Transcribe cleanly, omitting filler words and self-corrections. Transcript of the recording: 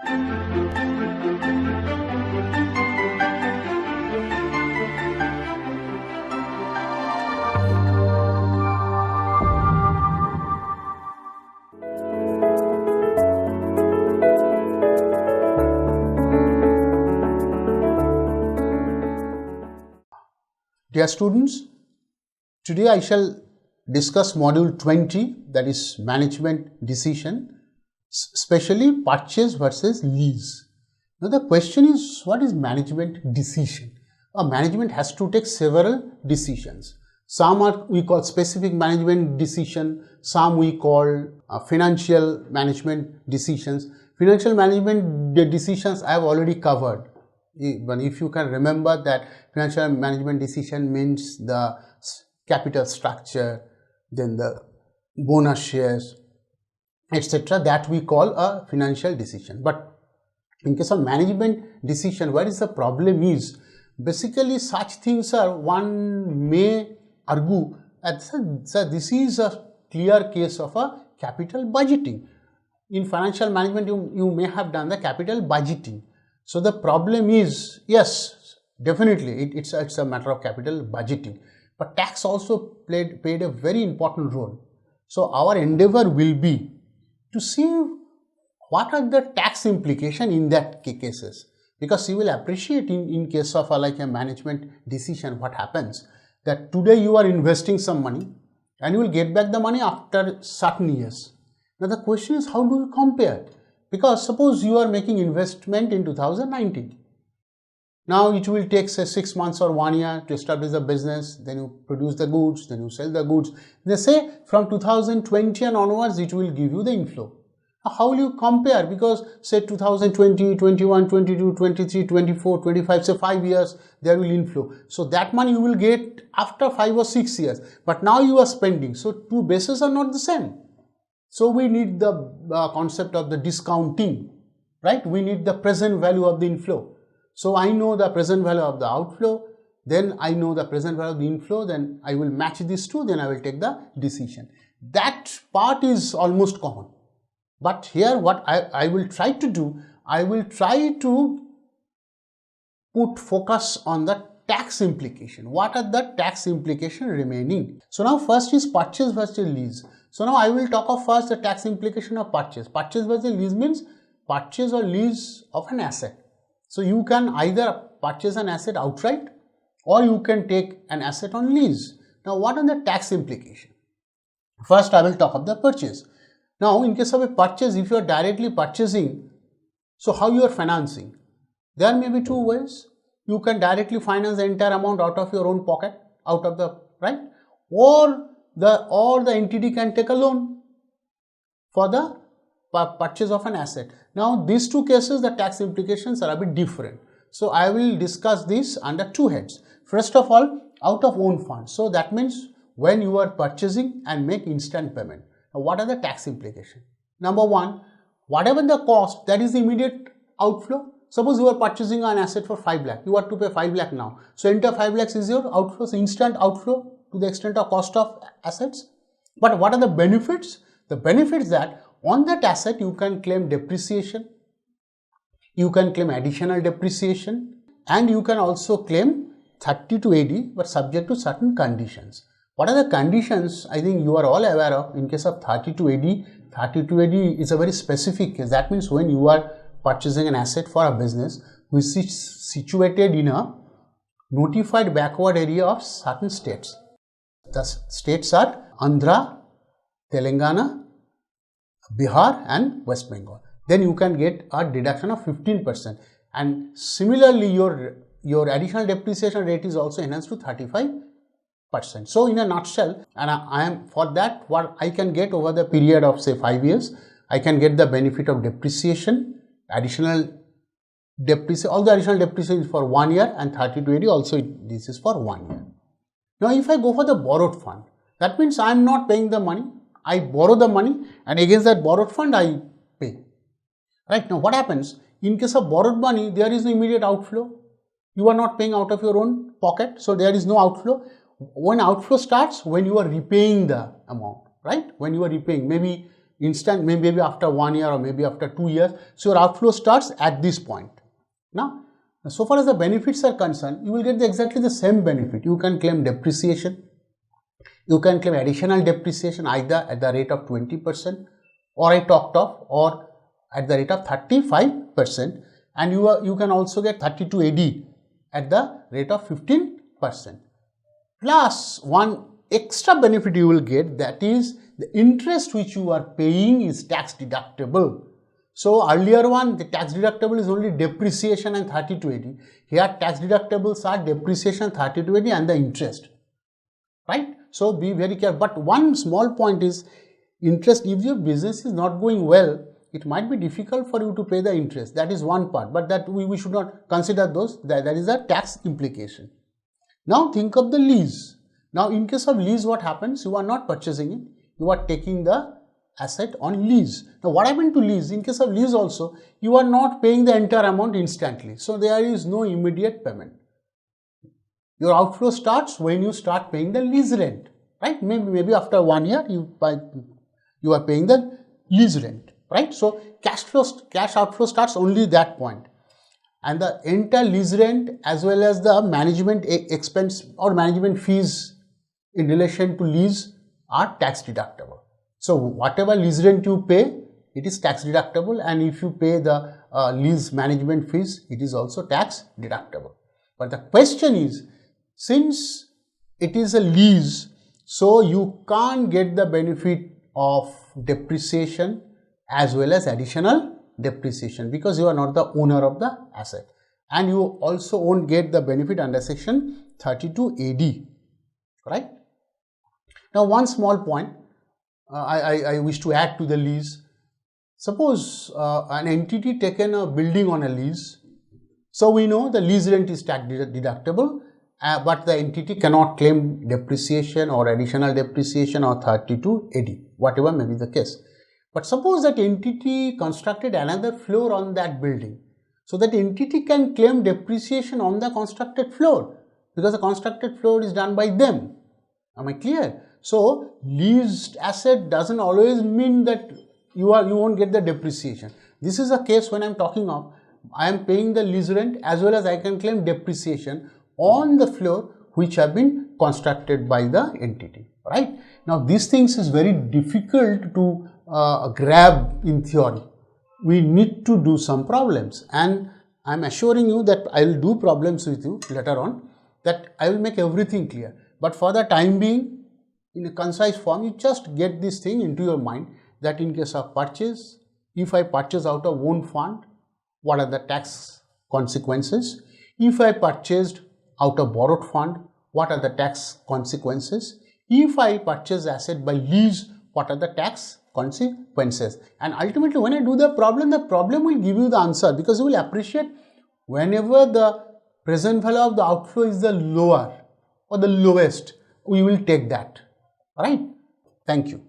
Dear students, today I shall discuss module 20, that is management decision, especially purchase versus lease. Now the question is, what is management decision? A management has to take several decisions. Some are we call specific management decision, some we call financial management decisions. Financial management decisions I have already covered. But if you can remember that financial management decision means the capital structure, then the bonus shares, etc., that we call a financial decision. But in case of management decision, what is the problem is, basically such things are, one may argue that this is a clear case of a capital budgeting. In financial management, you may have done the capital budgeting. So the problem is, yes, definitely it's a matter of capital budgeting, but tax also played a very important role. So our endeavor will be to see what are the tax implications in that cases, because you will appreciate in case of like a management decision, what happens that today you are investing some money and you will get back the money after certain years. Now the question is, how do you compare? Because suppose you are making investment in 2019. Now it will take say 6 months or 1 year to establish the business, then you produce the goods, then you sell the goods. They say from 2020 and onwards it will give you the inflow. Now how will you compare? Because say 2020, 21, 22, 23, 24, 25, say 5 years there will inflow. So that money you will get after 5 or 6 years. But now you are spending. So two bases are not the same. So we need the concept of the discounting, right? We need the present value of the inflow. So I know the present value of the outflow, then I know the present value of the inflow, then I will match these two, then I will take the decision. That part is almost common. But here what I will try to do, I will try to put focus on the tax implication. What are the tax implications remaining? So now first is purchase versus lease. So now I will talk of first the tax implication of purchase. Purchase versus lease means purchase or lease of an asset. So you can either purchase an asset outright or you can take an asset on lease. Now what are the tax implications? First I will talk of the purchase. Now in case of a purchase, if you are directly purchasing, so how you are financing? There may be two ways. You can directly finance the entire amount out of your own pocket, out of the, right? Or the entity can take a loan for the purchase of an asset. Now these two cases, the tax implications are a bit different. So I will discuss this under two heads. First of all, out of own funds. So that means when you are purchasing and make instant payment. Now what are the tax implications? Number one, whatever the cost, that is the immediate outflow. Suppose you are purchasing an asset for 5 lakh, you have to pay 5 lakh now. So entire 5 lakhs is your outflow, so instant outflow to the extent of cost of assets. But what are the benefits? The benefits that on that asset you can claim depreciation, you can claim additional depreciation, and you can also claim 30 to 80, but subject to certain conditions. What are the conditions? I think you are all aware of. In case of 30 to 80, 30 to 80 is a very specific case. That means when you are purchasing an asset for a business which is situated in a notified backward area of certain states. The states are Andhra, Telangana, Bihar and West Bengal. Then you can get a deduction of 15%, and similarly your additional depreciation rate is also enhanced to 35%. So in a nutshell, and I am for that, what I can get over the period of say 5 years, I can get the benefit of depreciation, additional depreciation, all the additional depreciation is for 1 year, and 30 to 80 also this is for 1 year. Now if I go for the borrowed fund, that means I am not paying the money, I borrow the money and against that borrowed fund I pay. Right, now what happens? In case of borrowed money, there is no immediate outflow. You are not paying out of your own pocket, so there is no outflow. When outflow starts, when you are repaying the amount, right? When you are repaying, maybe instant, maybe after 1 year or maybe after 2 years. So your outflow starts at this point. Now, so far as the benefits are concerned, you will get exactly the same benefit. You can claim depreciation. You can claim additional depreciation either at the rate of 20% or I talked of, or at the rate of 35%, and you can also get 32 AD at the rate of 15%. Plus one extra benefit you will get, that is the interest which you are paying is tax deductible. So earlier one, the tax deductible is only depreciation and 3280. Here tax deductibles are depreciation, 3280 and the interest, right? So be very careful. But one small point is interest. If your business is not going well, it might be difficult for you to pay the interest. That is one part, but that we should not consider those. That is a tax implication. Now think of the lease. Now in case of lease, what happens? You are not purchasing it. You are taking the asset on lease. Now what happened to lease? In case of lease also, you are not paying the entire amount instantly. So there is no immediate payment. Your outflow starts when you start paying the lease rent, right? Maybe after 1 year you are paying the lease rent, right? So cash outflow starts only that point. And the entire lease rent as well as the management expense or management fees in relation to lease are tax deductible. So whatever lease rent you pay, it is tax deductible, and if you pay the lease management fees, it is also tax deductible. But the question is, since it is a lease, so you can't get the benefit of depreciation as well as additional depreciation because you are not the owner of the asset, and you also won't get the benefit under section 32 AD, right? Now one small point I wish to add to the lease. Suppose an entity taken a building on a lease. So we know the lease rent is tax deductible, but the entity cannot claim depreciation or additional depreciation or 32 AD, whatever may be the case. But suppose that entity constructed another floor on that building. So that entity can claim depreciation on the constructed floor because the constructed floor is done by them. Am I clear? So leased asset doesn't always mean that you won't get the depreciation. This is a case when I'm talking of I am paying the lease rent as well as I can claim depreciation on the floor which have been constructed by the entity, right? Now these things is very difficult to grab in theory. We need to do some problems, and I'm assuring you that I will do problems with you later on, that I will make everything clear. But for the time being, in a concise form, you just get this thing into your mind that in case of purchase, if I purchase out of own fund, what are the tax consequences? If I purchased out of borrowed fund, what are the tax consequences? If I purchase asset by lease, what are the tax consequences? And ultimately when I do the problem will give you the answer, because you will appreciate whenever the present value of the outflow is the lower or the lowest, we will take that. Right? Thank you.